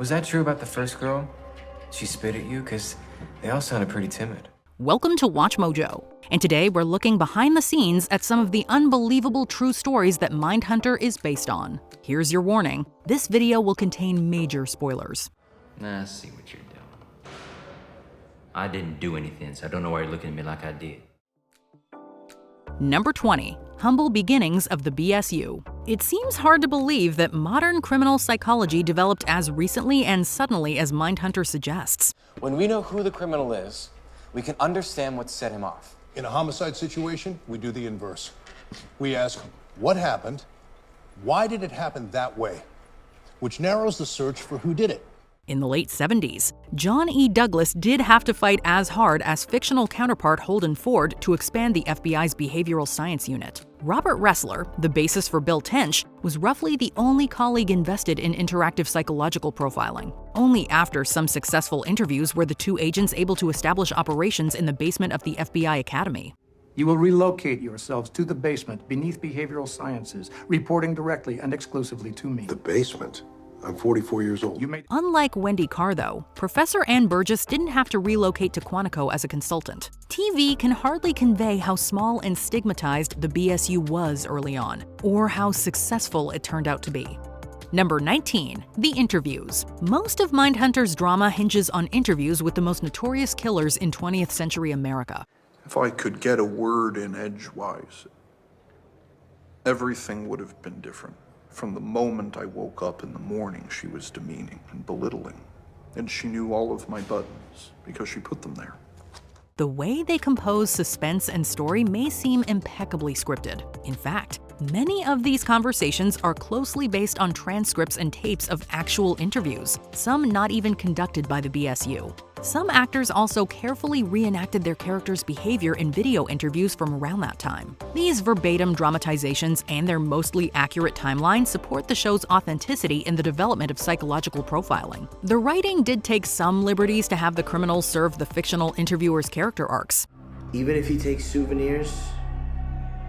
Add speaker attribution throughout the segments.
Speaker 1: Was that true about the first girl? She spit at you? Because they all sounded pretty timid.
Speaker 2: Welcome to WatchMojo, and today we're looking behind the scenes at some of the unbelievable true stories that Mindhunter is based on. Here's your warning, this video will contain major spoilers.
Speaker 3: Nah, I see what you're doing. I didn't do anything, so I don't know why you're looking at me like I did.
Speaker 2: Number 20. Humble beginnings of the BSU. It seems hard to believe that modern criminal psychology developed as recently and suddenly as Mindhunter suggests.
Speaker 1: When we know who the criminal is, we can understand what set him off.
Speaker 4: In a homicide situation, we do the inverse. We ask, what happened? Why did it happen that way? Which narrows the search for who did it.
Speaker 2: In the late 70s, John E. Douglas did have to fight as hard as fictional counterpart Holden Ford to expand the FBI's behavioral science unit. Robert Ressler, the basis for Bill Tench, was roughly the only colleague invested in interactive psychological profiling. Only after some successful interviews were the two agents able to establish operations in the basement of the FBI Academy.
Speaker 5: You will relocate yourselves to the basement beneath behavioral sciences, reporting directly and exclusively to me.
Speaker 6: The basement? I'm 44 years old.
Speaker 2: Unlike Wendy Carr, though, Professor Ann Burgess didn't have to relocate to Quantico as a consultant. TV can hardly convey how small and stigmatized the BSU was early on, or how successful it turned out to be. Number 19. The interviews. Most of Mindhunter's drama hinges on interviews with the most notorious killers in 20th century America.
Speaker 7: If I could get a word in edgewise, everything would have been different. From the moment I woke up in the morning, she was demeaning and belittling, and she knew all of my buttons because she put them there.
Speaker 2: The way they compose suspense and story may seem impeccably scripted. In fact, many of these conversations are closely based on transcripts and tapes of actual interviews, some not even conducted by the BSU. Some actors also carefully reenacted their characters' behavior in video interviews from around that time. These verbatim dramatizations and their mostly accurate timeline support the show's authenticity in the development of psychological profiling. The writing did take some liberties to have the criminals serve the fictional interviewers' character arcs.
Speaker 8: Even if he takes souvenirs,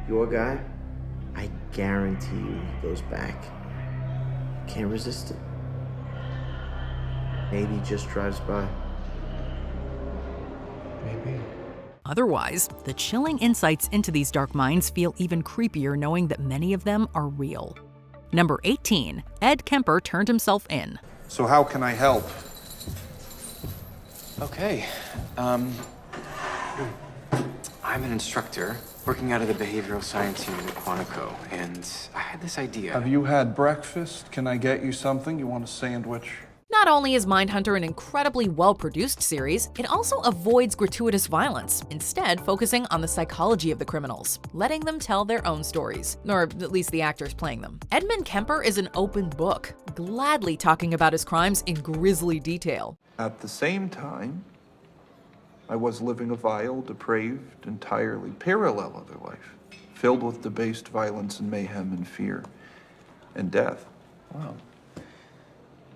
Speaker 8: your guy, I guarantee you he goes back. Can't resist it. Maybe he just drives by. Maybe.
Speaker 2: Otherwise, the chilling insights into these dark minds feel even creepier knowing that many of them are real. Number 18. Ed Kemper turned himself in.
Speaker 7: So how can I help?
Speaker 1: Okay, I'm an instructor working out of the behavioral science unit at Quantico, and I had this idea.
Speaker 7: Have you had breakfast? Can I get you something? You want a sandwich?
Speaker 2: Not only is Mindhunter an incredibly well-produced series, it also avoids gratuitous violence, instead focusing on the psychology of the criminals, letting them tell their own stories, or at least the actors playing them. Ed Kemper is an open book, gladly talking about his crimes in grisly detail.
Speaker 7: At the same time, I was living a vile, depraved, entirely parallel other life, filled with debased violence and mayhem and fear and death.
Speaker 1: Wow.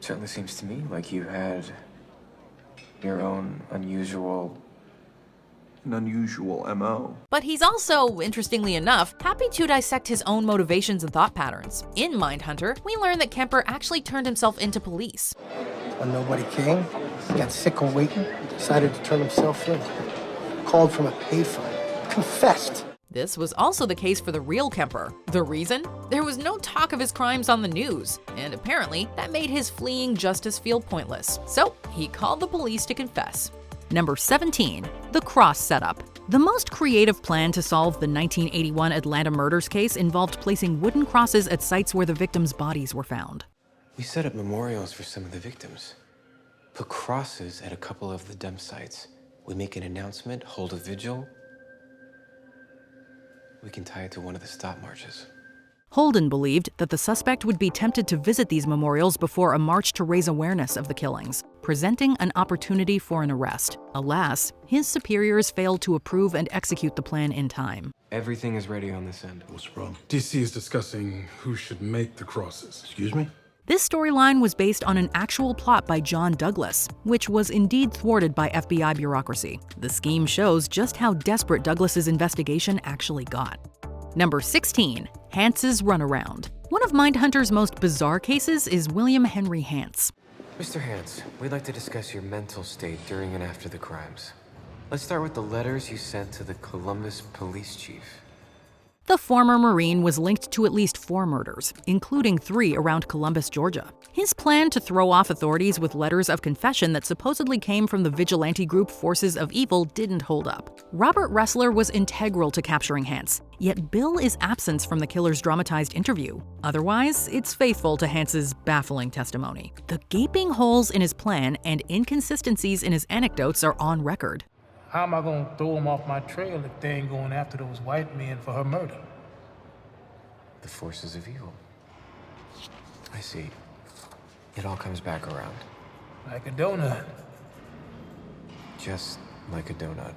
Speaker 1: Certainly seems to me like you had your own unusual
Speaker 7: MO.
Speaker 2: But he's also, interestingly enough, happy to dissect his own motivations and thought patterns. In Mindhunter, we learn that Kemper actually turned himself into police.
Speaker 9: When nobody came, he got sick of waiting, decided to turn himself in. Called from a payphone, confessed.
Speaker 2: This was also the case for the real Kemper. The reason? There was no talk of his crimes on the news, and apparently that made his fleeing justice feel pointless. So he called the police to confess. Number 17. The cross setup. The most creative plan to solve the 1981 Atlanta murders case involved placing wooden crosses at sites where the victims' bodies were found.
Speaker 1: We set up memorials for some of the victims. Put crosses at a couple of the dump sites. We make an announcement, hold a vigil. We can tie it to one of the stop marches.
Speaker 2: Holden believed that the suspect would be tempted to visit these memorials before a march to raise awareness of the killings, presenting an opportunity for an arrest. Alas, his superiors failed to approve and execute the plan in time.
Speaker 1: Everything is ready on this end.
Speaker 6: What's the problem?
Speaker 10: DC is discussing who should make the crosses.
Speaker 6: Excuse me?
Speaker 2: This storyline was based on an actual plot by John Douglas, which was indeed thwarted by FBI bureaucracy. The scheme shows just how desperate Douglas's investigation actually got. Number 16. Hance's runaround. One of Mindhunter's most bizarre cases is William Henry Hance.
Speaker 1: Mr. Hance, we'd like to discuss your mental state during and after the crimes. Let's start with the letters you sent to the Columbus police chief.
Speaker 2: The former Marine was linked to at least 4 murders, including 3 around Columbus, Georgia. His plan to throw off authorities with letters of confession that supposedly came from the vigilante group Forces of Evil didn't hold up. Robert Ressler was integral to capturing Hance, yet Bill is absent from the killer's dramatized interview. Otherwise, it's faithful to Hance's baffling testimony. The gaping holes in his plan and inconsistencies in his anecdotes are on record.
Speaker 11: How am I gonna throw them off my trail if they ain't going after those white men for her murder?
Speaker 1: The Forces of Evil. I see. It all comes back around.
Speaker 11: Like a donut.
Speaker 1: Just like a donut.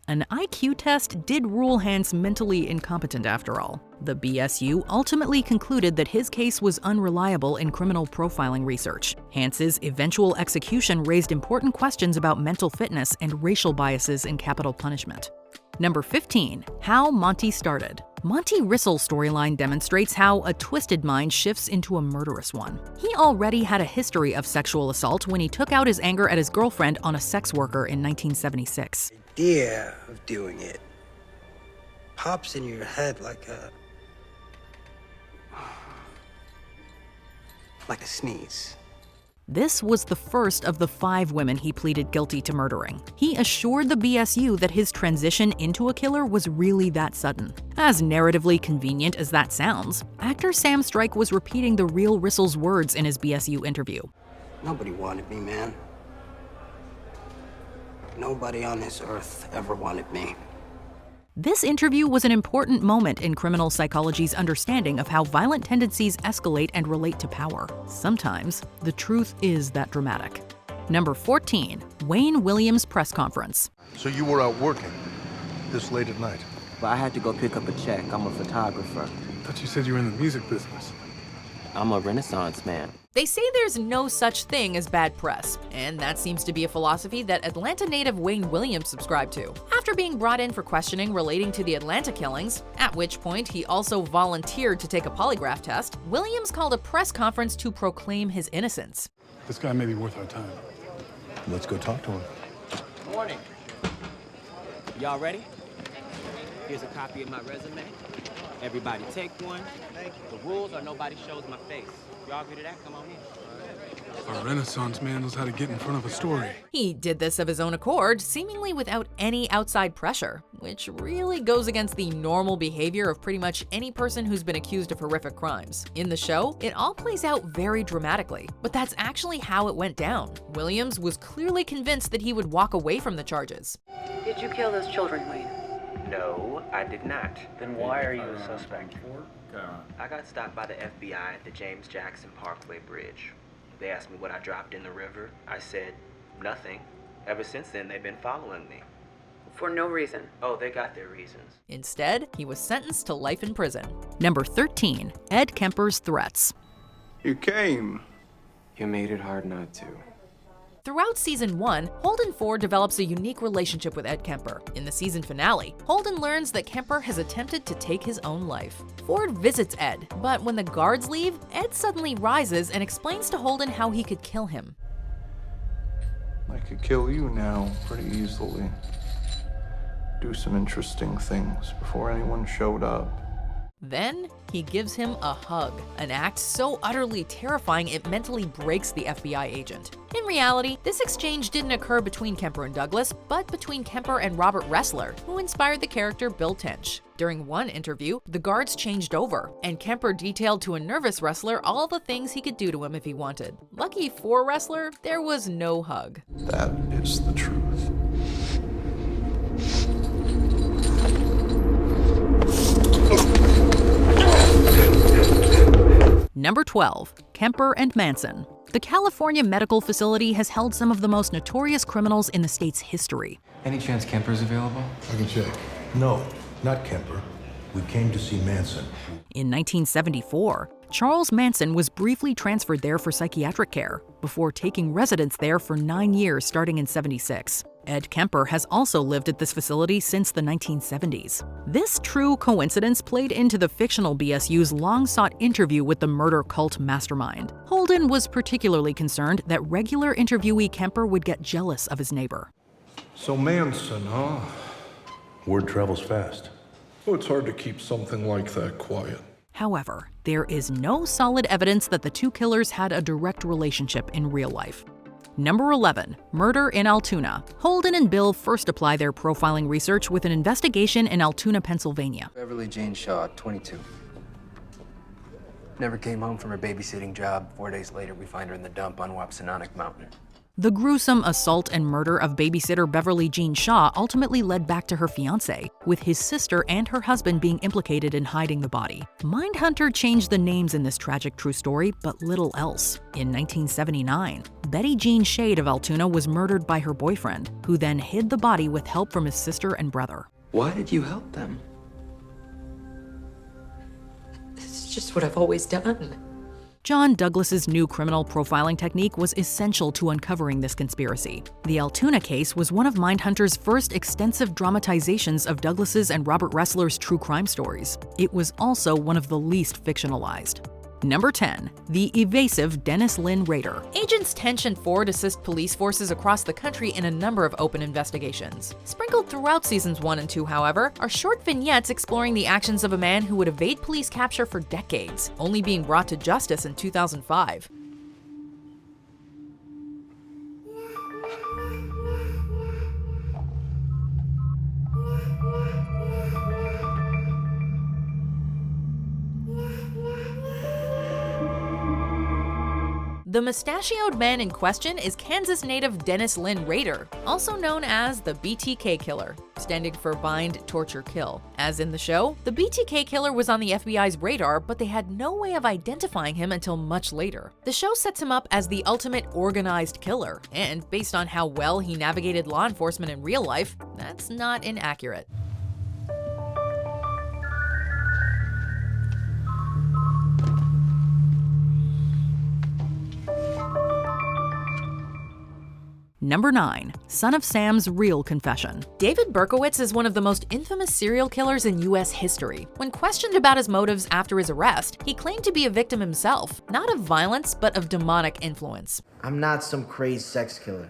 Speaker 2: An IQ test did rule Hance mentally incompetent after all. The BSU ultimately concluded that his case was unreliable in criminal profiling research. Hance's eventual execution raised important questions about mental fitness and racial biases in capital punishment. Number 15. How Montie Started. Montie Rissell's storyline demonstrates how a twisted mind shifts into a murderous one. He already had a history of sexual assault when he took out his anger at his girlfriend on a sex worker in 1976.
Speaker 9: The idea of doing it pops in your head like a sneeze.
Speaker 2: This was the first of the 5 women he pleaded guilty to murdering. He assured the BSU that his transition into a killer was really that sudden. As narratively convenient as that sounds, actor Sam Strike was repeating the real Rissell's words in his BSU interview.
Speaker 9: Nobody wanted me, man. Nobody on this earth ever wanted me.
Speaker 2: This interview was an important moment in criminal psychology's understanding of how violent tendencies escalate and relate to power. Sometimes, the truth is that dramatic. Number 14. Wayne Williams' press conference.
Speaker 6: So you were out working this late at night?
Speaker 8: But I had to go pick up a check. I'm a photographer.
Speaker 10: I thought you said you were in the music business.
Speaker 8: I'm a Renaissance man.
Speaker 2: They say there's no such thing as bad press, and that seems to be a philosophy that Atlanta native Wayne Williams subscribed to. After being brought in for questioning relating to the Atlanta killings, at which point he also volunteered to take a polygraph test, Williams called a press conference to proclaim his innocence.
Speaker 10: This guy may be worth our time.
Speaker 4: Let's go talk to him.
Speaker 8: Morning. Y'all ready? Here's a copy of my resume. Everybody take one. The rules are nobody shows my face. Y'all agree to that? Come on in.
Speaker 10: A Renaissance man knows how to get in front of a story.
Speaker 2: He did this of his own accord, seemingly without any outside pressure, which really goes against the normal behavior of pretty much any person who's been accused of horrific crimes. In the show, it all plays out very dramatically, but that's actually how it went down. Williams was clearly convinced that he would walk away from the charges.
Speaker 12: Did you kill those children, Wayne?
Speaker 1: No, I did not.
Speaker 12: Then why are you a suspect?
Speaker 1: I got stopped by the FBI at the James Jackson Parkway Bridge. They asked me what I dropped in the river. I said, nothing. Ever since then, they've been following me.
Speaker 12: For no reason.
Speaker 1: Oh, they got their reasons.
Speaker 2: Instead, he was sentenced to life in prison. Number 13. Ed Kemper's threats.
Speaker 7: You came.
Speaker 1: You made it hard not to.
Speaker 2: Throughout season 1, Holden Ford develops a unique relationship with Ed Kemper. In the season finale, Holden learns that Kemper has attempted to take his own life. Ford visits Ed, but when the guards leave, Ed suddenly rises and explains to Holden how he could kill him.
Speaker 7: I could kill you now pretty easily. Do some interesting things before anyone showed up.
Speaker 2: Then, he gives him a hug, an act so utterly terrifying it mentally breaks the FBI agent. In reality, this exchange didn't occur between Kemper and Douglas, but between Kemper and Robert Ressler, who inspired the character Bill Tench. During one interview, the guards changed over, and Kemper detailed to a nervous Ressler all the things he could do to him if he wanted. Lucky for Ressler, there was no hug.
Speaker 7: That is the truth.
Speaker 2: Number 12. Kemper and Manson. The California Medical Facility has held some of the most notorious criminals in the state's history.
Speaker 1: Any chance Kemper's available?
Speaker 4: I can check. No, not Kemper. We came to see Manson.
Speaker 2: In 1974, Charles Manson was briefly transferred there for psychiatric care, before taking residence there for 9 years starting in '76. Ed Kemper has also lived at this facility since the 1970s. This true coincidence played into the fictional BSU's long-sought interview with the murder cult mastermind. Holden was particularly concerned that regular interviewee Kemper would get jealous of his neighbor.
Speaker 6: So Manson, huh?
Speaker 4: Word travels fast.
Speaker 6: Oh, it's hard to keep something like that quiet.
Speaker 2: However, there is no solid evidence that the two killers had a direct relationship in real life. Number 11, murder in Altoona. Holden and Bill first apply their profiling research with an investigation in Altoona, Pennsylvania.
Speaker 13: Beverly Jean Shaw, 22. Never came home from her babysitting job. 4 days later, we find her in the dump on Wapsanonic Mountain.
Speaker 2: The gruesome assault and murder of babysitter Beverly Jean Shaw ultimately led back to her fiancé, with his sister and her husband being implicated in hiding the body. Mindhunter changed the names in this tragic true story, but little else. In 1979, Betty Jean Shade of Altoona was murdered by her boyfriend, who then hid the body with help from his sister and brother.
Speaker 14: Why did you help them? It's just what I've always done.
Speaker 2: John Douglas's new criminal profiling technique was essential to uncovering this conspiracy. The Altoona case was one of Mindhunter's first extensive dramatizations of Douglas's and Robert Ressler's true crime stories. It was also one of the least fictionalized. Number 10, the evasive Dennis Lynn Rader. Agents Tench and Ford assist police forces across the country in a number of open investigations. Sprinkled throughout seasons 1 and 2, however, are short vignettes exploring the actions of a man who would evade police capture for decades, only being brought to justice in 2005. The mustachioed man in question is Kansas native Dennis Lynn Rader, also known as the BTK Killer, standing for Bind, Torture, Kill. As in the show, the BTK Killer was on the FBI's radar, but they had no way of identifying him until much later. The show sets him up as the ultimate organized killer, and based on how well he navigated law enforcement in real life, that's not inaccurate. Number 9, Son of Sam's Real Confession. David Berkowitz is one of the most infamous serial killers in U.S. history. When questioned about his motives after his arrest, he claimed to be a victim himself, not of violence, but of demonic influence.
Speaker 15: I'm not some crazed sex killer.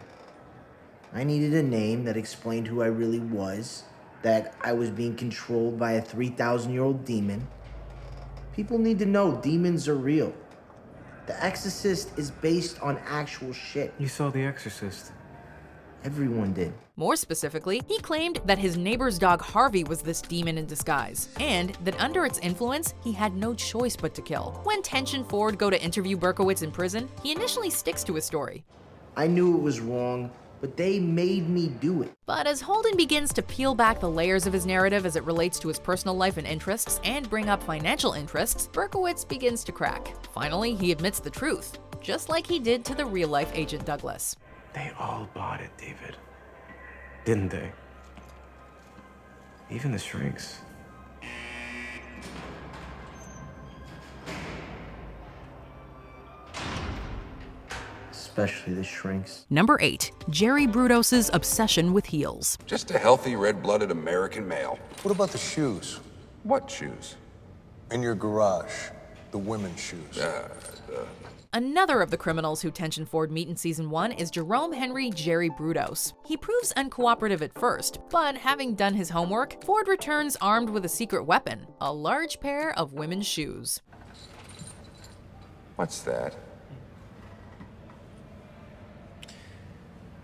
Speaker 15: I needed a name that explained who I really was, that I was being controlled by a 3,000-year-old demon. People need to know demons are real. The Exorcist is based on actual shit.
Speaker 13: You saw The Exorcist.
Speaker 15: Everyone did.
Speaker 2: More specifically, he claimed that his neighbor's dog Harvey was this demon in disguise, and that under its influence, he had no choice but to kill. When Tench and Ford go to interview Berkowitz in prison, he initially sticks to his story.
Speaker 15: I knew it was wrong, but they made me do it.
Speaker 2: But as Holden begins to peel back the layers of his narrative as it relates to his personal life and interests, and bring up financial interests, Berkowitz begins to crack. Finally, he admits the truth, just like he did to the real-life Agent Douglas.
Speaker 13: They all bought it, David. Didn't they? Even the shrinks.
Speaker 15: Especially the shrinks.
Speaker 2: Number 8, Jerry Brudos' obsession with heels.
Speaker 16: Just a healthy, red-blooded American male.
Speaker 4: What about the shoes?
Speaker 16: What shoes?
Speaker 4: In your garage, the women's shoes.
Speaker 2: Another of the criminals who Tench and Ford meet in season 1 is Jerome Henry Jerry Brudos. He proves uncooperative at first, but having done his homework, Ford returns armed with a secret weapon, a large pair of women's shoes.
Speaker 16: What's that?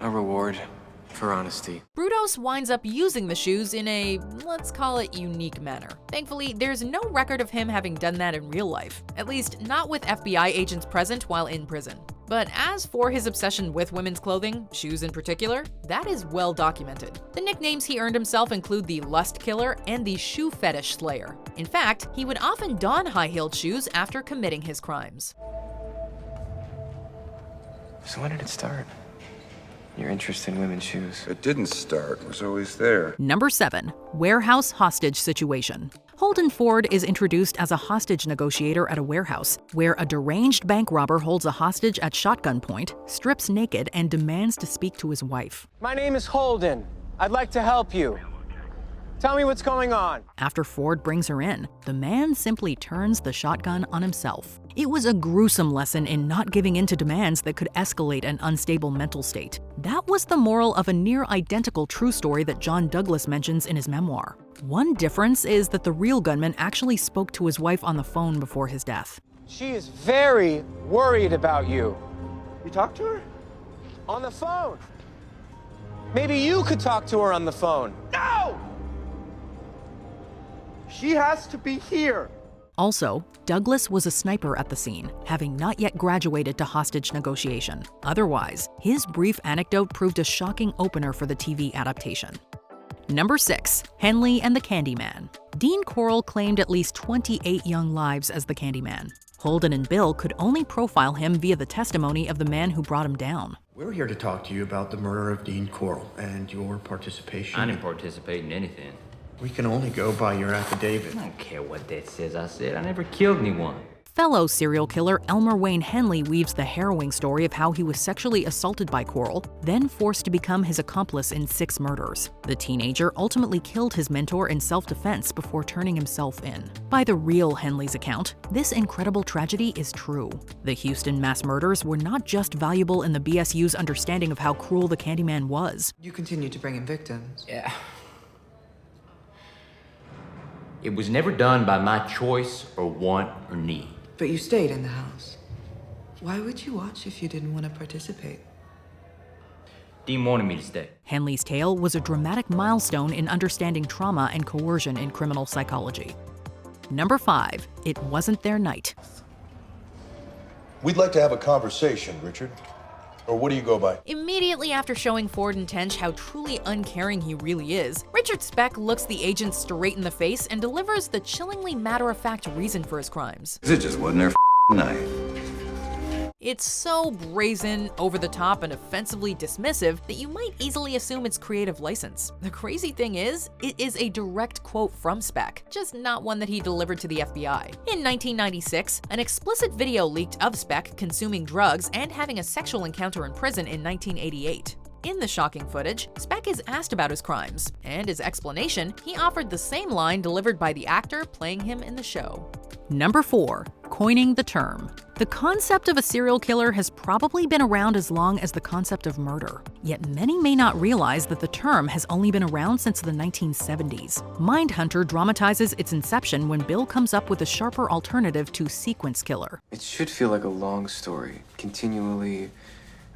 Speaker 13: A reward for honesty.
Speaker 2: Brudos winds up using the shoes in a, let's call it, unique manner. Thankfully, there's no record of him having done that in real life, at least not with FBI agents present while in prison. But as for his obsession with women's clothing, shoes in particular, that is well documented. The nicknames he earned himself include the Lust Killer and the Shoe Fetish Slayer. In fact, he would often don high-heeled shoes after committing his crimes.
Speaker 13: So when did it start? Your interest in women's shoes?
Speaker 16: It didn't start. It was always there.
Speaker 2: Number 7, warehouse hostage situation. Holden Ford is introduced as a hostage negotiator at a warehouse, where a deranged bank robber holds a hostage at shotgun point, strips naked, and demands to speak to his wife.
Speaker 17: My name is Holden. I'd like to help you. Tell me what's going on.
Speaker 2: After Ford brings her in, the man simply turns the shotgun on himself. It was a gruesome lesson in not giving in to demands that could escalate an unstable mental state. That was the moral of a near-identical true story that John Douglas mentions in his memoir. One difference is that the real gunman actually spoke to his wife on the phone before his death.
Speaker 17: She is very worried about you. You talked to her? On the phone. Maybe you could talk to her on the phone. No! She has to be here.
Speaker 2: Also, Douglas was a sniper at the scene, having not yet graduated to hostage negotiation. Otherwise, his brief anecdote proved a shocking opener for the TV adaptation. Number 6. Henley and the Candyman. Dean Corll claimed at least 28 young lives as the Candyman. Holden and Bill could only profile him via the testimony of the man who brought him down.
Speaker 18: We're here to talk to you about the murder of Dean Corll and your participation.
Speaker 3: I didn't participate in anything.
Speaker 18: We can only go by your affidavit.
Speaker 3: I don't care what that says. I said I never killed anyone.
Speaker 2: Fellow serial killer Elmer Wayne Henley weaves the harrowing story of how he was sexually assaulted by Corll, then forced to become his accomplice in 6 murders. The teenager ultimately killed his mentor in self-defense before turning himself in. By the real Henley's account, this incredible tragedy is true. The Houston mass murders were not just valuable in the BSU's understanding of how cruel the Candyman was.
Speaker 14: You continue to bring in victims.
Speaker 3: Yeah. It was never done by my choice or want or need.
Speaker 14: But you stayed in the house. Why would you watch if you didn't want to participate?
Speaker 3: Dean wanted me to stay.
Speaker 2: Henley's tale was a dramatic milestone in understanding trauma and coercion in criminal psychology. Number 5. It wasn't their night.
Speaker 4: We'd like to have a conversation, Richard. Or what do you go by?
Speaker 2: Immediately after showing Ford and Tench how truly uncaring he really is, Richard Speck looks the agent straight in the face and delivers the chillingly matter-of-fact reason for his crimes.
Speaker 19: It just wasn't their night.
Speaker 2: It's so brazen, over-the-top, and offensively dismissive that you might easily assume it's creative license. The crazy thing is, it is a direct quote from Speck, just not one that he delivered to the FBI. In 1996, an explicit video leaked of Speck consuming drugs and having a sexual encounter in prison in 1988. In the shocking footage, Speck is asked about his crimes, and as explanation, he offered the same line delivered by the actor playing him in the show. Number 4. Coining the term. The concept of a serial killer has probably been around as long as the concept of murder. Yet many may not realize that the term has only been around since the 1970s. Mindhunter dramatizes its inception when Bill comes up with a sharper alternative to sequence killer.
Speaker 20: It should feel like a long story, continually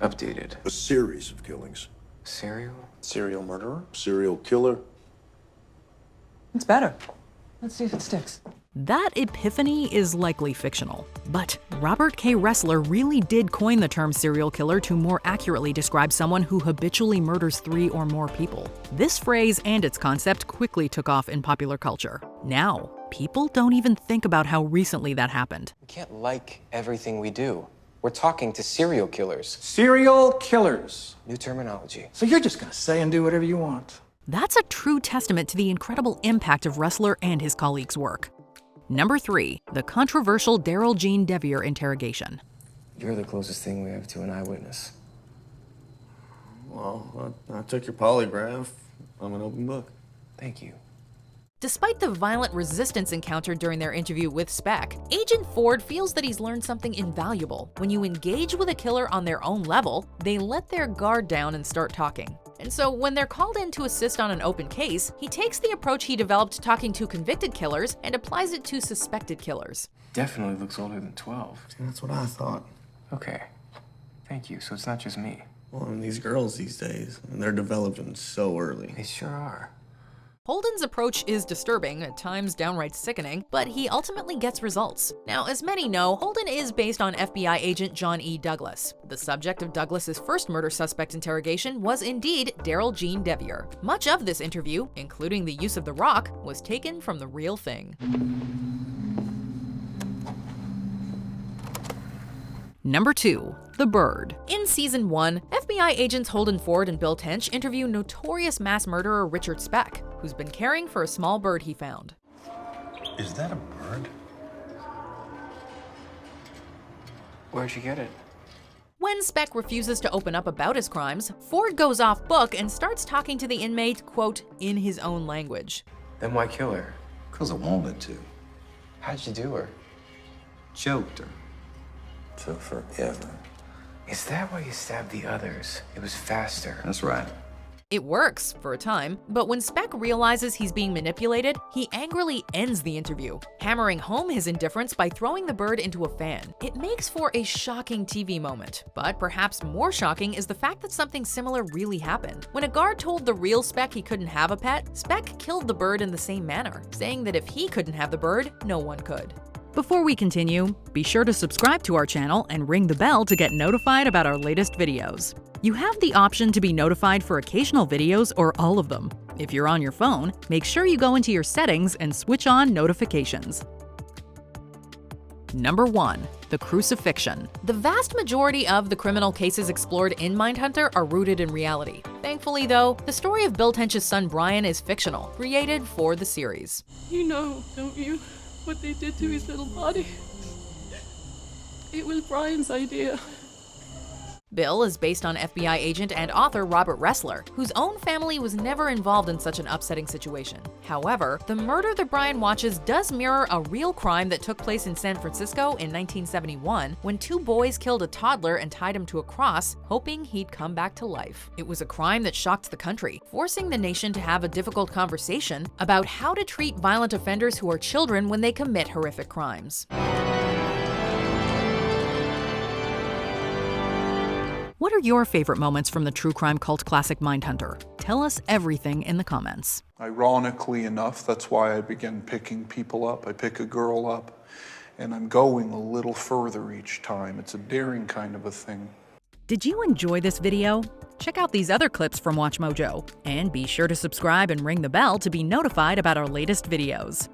Speaker 20: updated.
Speaker 4: A series of killings.
Speaker 20: Serial
Speaker 4: murderer? Serial killer?
Speaker 14: It's better. Let's see if it sticks.
Speaker 2: That epiphany is likely fictional. But Robert K. Ressler really did coin the term serial killer to more accurately describe someone who habitually murders 3 or more people. This phrase and its concept quickly took off in popular culture. Now, people don't even think about how recently that happened.
Speaker 20: We can't like everything we do. We're talking to serial killers.
Speaker 5: Serial killers.
Speaker 20: New terminology.
Speaker 5: So you're just gonna say and do whatever you want.
Speaker 2: That's a true testament to the incredible impact of Ressler and his colleagues' work. Number 3. The controversial Daryl Gene Devier interrogation.
Speaker 20: You're the closest thing we have to an eyewitness.
Speaker 21: Well, I took your polygraph. I'm an open book.
Speaker 20: Thank you.
Speaker 2: Despite the violent resistance encountered during their interview with Speck, Agent Ford feels that he's learned something invaluable. When you engage with a killer on their own level, they let their guard down and start talking. And so when they're called in to assist on an open case, he takes the approach he developed talking to convicted killers and applies it to suspected killers.
Speaker 20: Definitely looks older than 12.
Speaker 21: That's what I thought.
Speaker 20: Okay. Thank you. So it's not just me.
Speaker 21: Well, and these girls these days, they're developing so early.
Speaker 20: They sure are.
Speaker 2: Holden's approach is disturbing, at times downright sickening, but he ultimately gets results. Now, as many know, Holden is based on FBI agent John E. Douglas. The subject of Douglas's first murder suspect interrogation was indeed Daryl Gene Devier. Much of this interview, including the use of the rock, was taken from the real thing. Number 2. The Bird. In Season 1, FBI agents Holden Ford and Bill Tench interview notorious mass murderer Richard Speck, who's been caring for a small bird he found.
Speaker 4: Is that a bird?
Speaker 20: Where'd you get it?
Speaker 2: When Speck refuses to open up about his crimes, Ford goes off book and starts talking to the inmate, quote, in his own language.
Speaker 20: Then why kill her?
Speaker 19: Because I wanted to.
Speaker 20: How'd you do her?
Speaker 19: Choked her. Took forever.
Speaker 20: Is that why you stabbed the others? It was faster.
Speaker 19: That's right.
Speaker 2: It works, for a time, but when Speck realizes he's being manipulated, he angrily ends the interview, hammering home his indifference by throwing the bird into a fan. It makes for a shocking TV moment, but perhaps more shocking is the fact that something similar really happened. When a guard told the real Speck he couldn't have a pet, Speck killed the bird in the same manner, saying that if he couldn't have the bird, no one could. Before we continue, be sure to subscribe to our channel and ring the bell to get notified about our latest videos. You have the option to be notified for occasional videos or all of them. If you're on your phone, make sure you go into your settings and switch on notifications. Number 1. The Crucifixion. The vast majority of the criminal cases explored in Mindhunter are rooted in reality. Thankfully, though, the story of Bill Tench's son Brian is fictional, created for the series.
Speaker 11: You know, don't you, what they did to his little body? It was Brian's idea.
Speaker 2: Bill is based on FBI agent and author Robert Ressler, whose own family was never involved in such an upsetting situation. However, the murder that Brian watches does mirror a real crime that took place in San Francisco in 1971 when 2 boys killed a toddler and tied him to a cross, hoping he'd come back to life. It was a crime that shocked the country, forcing the nation to have a difficult conversation about how to treat violent offenders who are children when they commit horrific crimes. What are your favorite moments from the true crime cult classic Mindhunter? Tell us everything in the comments.
Speaker 7: Ironically enough, that's why I began picking people up. I pick a girl up, and I'm going a little further each time. It's a daring kind of a thing.
Speaker 2: Did you enjoy this video? Check out these other clips from WatchMojo, and be sure to subscribe and ring the bell to be notified about our latest videos.